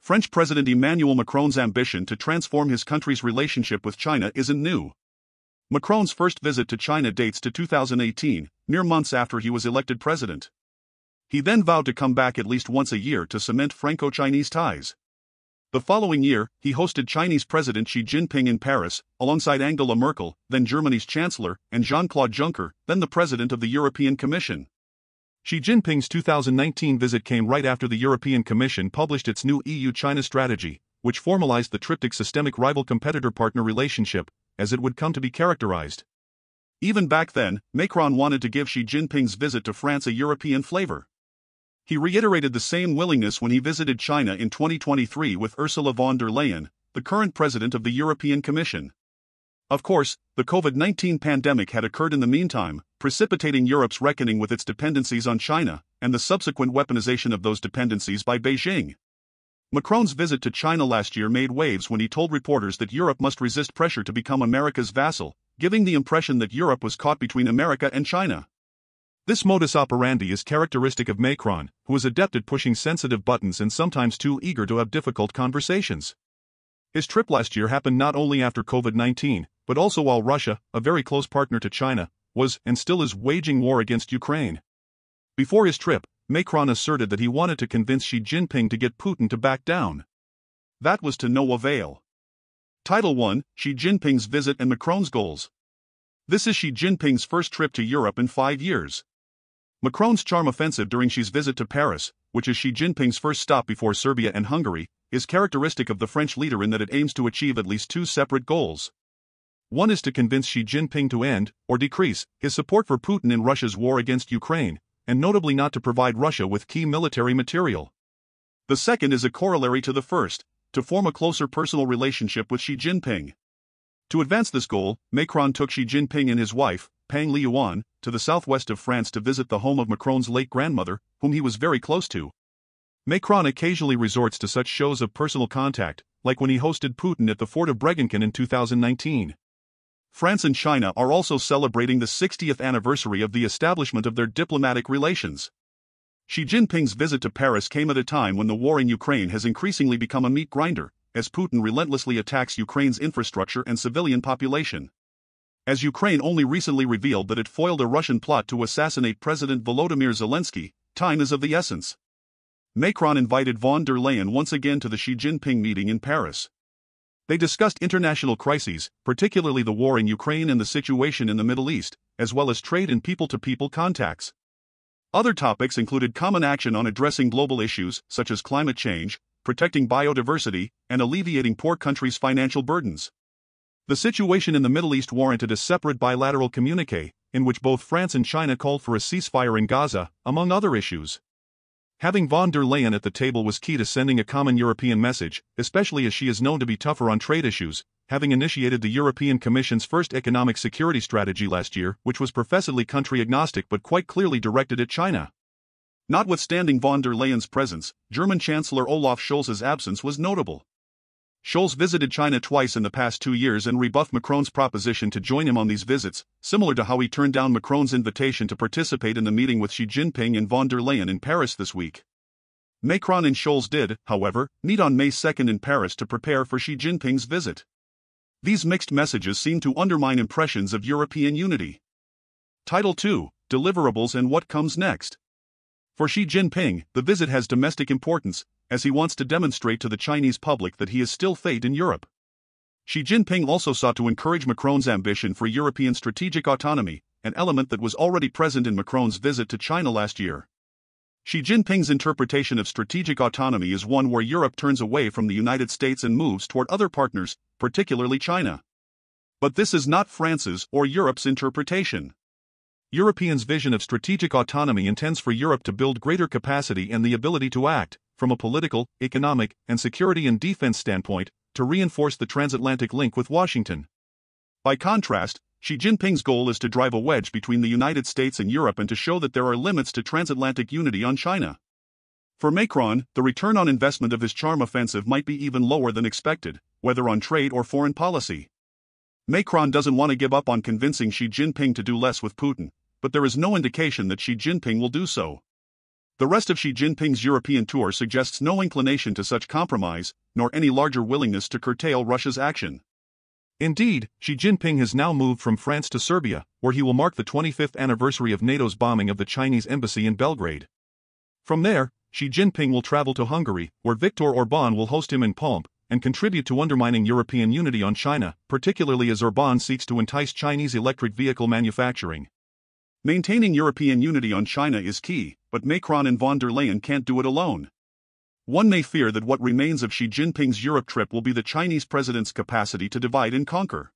French President Emmanuel Macron's ambition to transform his country's relationship with China isn't new. Macron's first visit to China dates to 2018, mere months after he was elected president. He then vowed to come back at least once a year to cement Franco-Chinese ties. The following year, he hosted Chinese President Xi Jinping in Paris, alongside Angela Merkel, then Germany's Chancellor, and Jean-Claude Juncker, then the President of the European Commission. Xi Jinping's 2019 visit came right after the European Commission published its new EU-China strategy, which formalized the triptych systemic rival-competitor-partner relationship, as it would come to be characterized. Even back then, Macron wanted to give Xi Jinping's visit to France a European flavor. He reiterated the same willingness when he visited China in 2023 with Ursula von der Leyen, the current president of the European Commission. Of course, the COVID-19 pandemic had occurred in the meantime, precipitating Europe's reckoning with its dependencies on China, and the subsequent weaponization of those dependencies by Beijing. Macron's visit to China last year made waves when he told reporters that Europe must resist pressure to become America's vassal, giving the impression that Europe was caught between America and China. This modus operandi is characteristic of Macron, who is adept at pushing sensitive buttons and sometimes too eager to have difficult conversations. His trip last year happened not only after COVID-19, but also while Russia, a very close partner to China, was and still is waging war against Ukraine. Before his trip, Macron asserted that he wanted to convince Xi Jinping to get Putin to back down. That was to no avail. Title 1: Xi Jinping's visit and Macron's goals. This is Xi Jinping's first trip to Europe in 5 years. Macron's charm offensive during Xi's visit to Paris, which is Xi Jinping's first stop before Serbia and Hungary, is characteristic of the French leader in that it aims to achieve at least two separate goals. One is to convince Xi Jinping to end, or decrease, his support for Putin in Russia's war against Ukraine, and notably not to provide Russia with key military material. The second is a corollary to the first, to form a closer personal relationship with Xi Jinping. To advance this goal, Macron took Xi Jinping and his wife, Peng Liyuan, to the southwest of France to visit the home of Macron's late grandmother, whom he was very close to. Macron occasionally resorts to such shows of personal contact, like when he hosted Putin at the fort of Bregenken in 2019. France and China are also celebrating the 60th anniversary of the establishment of their diplomatic relations. Xi Jinping's visit to Paris came at a time when the war in Ukraine has increasingly become a meat grinder, as Putin relentlessly attacks Ukraine's infrastructure and civilian population. As Ukraine only recently revealed that it foiled a Russian plot to assassinate President Volodymyr Zelensky, time is of the essence. Macron invited von der Leyen once again to the Xi Jinping meeting in Paris. They discussed international crises, particularly the war in Ukraine and the situation in the Middle East, as well as trade and people-to-people contacts. Other topics included common action on addressing global issues, such as climate change, protecting biodiversity, and alleviating poor countries' financial burdens. The situation in the Middle East warranted a separate bilateral communiqué, in which both France and China called for a ceasefire in Gaza, among other issues. Having von der Leyen at the table was key to sending a common European message, especially as she is known to be tougher on trade issues, having initiated the European Commission's first economic security strategy last year, which was professedly country-agnostic but quite clearly directed at China. Notwithstanding von der Leyen's presence, German Chancellor Olaf Scholz's absence was notable. Scholz visited China twice in the past 2 years and rebuffed Macron's proposition to join him on these visits, similar to how he turned down Macron's invitation to participate in the meeting with Xi Jinping and von der Leyen in Paris this week. Macron and Scholz did, however, meet on May 2 in Paris to prepare for Xi Jinping's visit. These mixed messages seem to undermine impressions of European unity. Title 2: Deliverables and what comes next. For Xi Jinping, the visit has domestic importance, as he wants to demonstrate to the Chinese public that he is still fate in Europe. Xi Jinping also sought to encourage Macron's ambition for European strategic autonomy, an element that was already present in Macron's visit to China last year. Xi Jinping's interpretation of strategic autonomy is one where Europe turns away from the United States and moves toward other partners, particularly China. But this is not France's or Europe's interpretation. Europeans' vision of strategic autonomy intends for Europe to build greater capacity and the ability to act, from a political, economic, and security and defense standpoint, to reinforce the transatlantic link with Washington. By contrast, Xi Jinping's goal is to drive a wedge between the United States and Europe and to show that there are limits to transatlantic unity on China. For Macron, the return on investment of his charm offensive might be even lower than expected, whether on trade or foreign policy. Macron doesn't want to give up on convincing Xi Jinping to do less with Putin, but there is no indication that Xi Jinping will do so. The rest of Xi Jinping's European tour suggests no inclination to such compromise, nor any larger willingness to curtail Russia's action. Indeed, Xi Jinping has now moved from France to Serbia, where he will mark the 25th anniversary of NATO's bombing of the Chinese embassy in Belgrade. From there, Xi Jinping will travel to Hungary, where Viktor Orbán will host him in pomp, and contribute to undermining European unity on China, particularly as Orbán seeks to entice Chinese electric vehicle manufacturing. Maintaining European unity on China is key, but Macron and von der Leyen can't do it alone. One may fear that what remains of Xi Jinping's Europe trip will be the Chinese president's capacity to divide and conquer.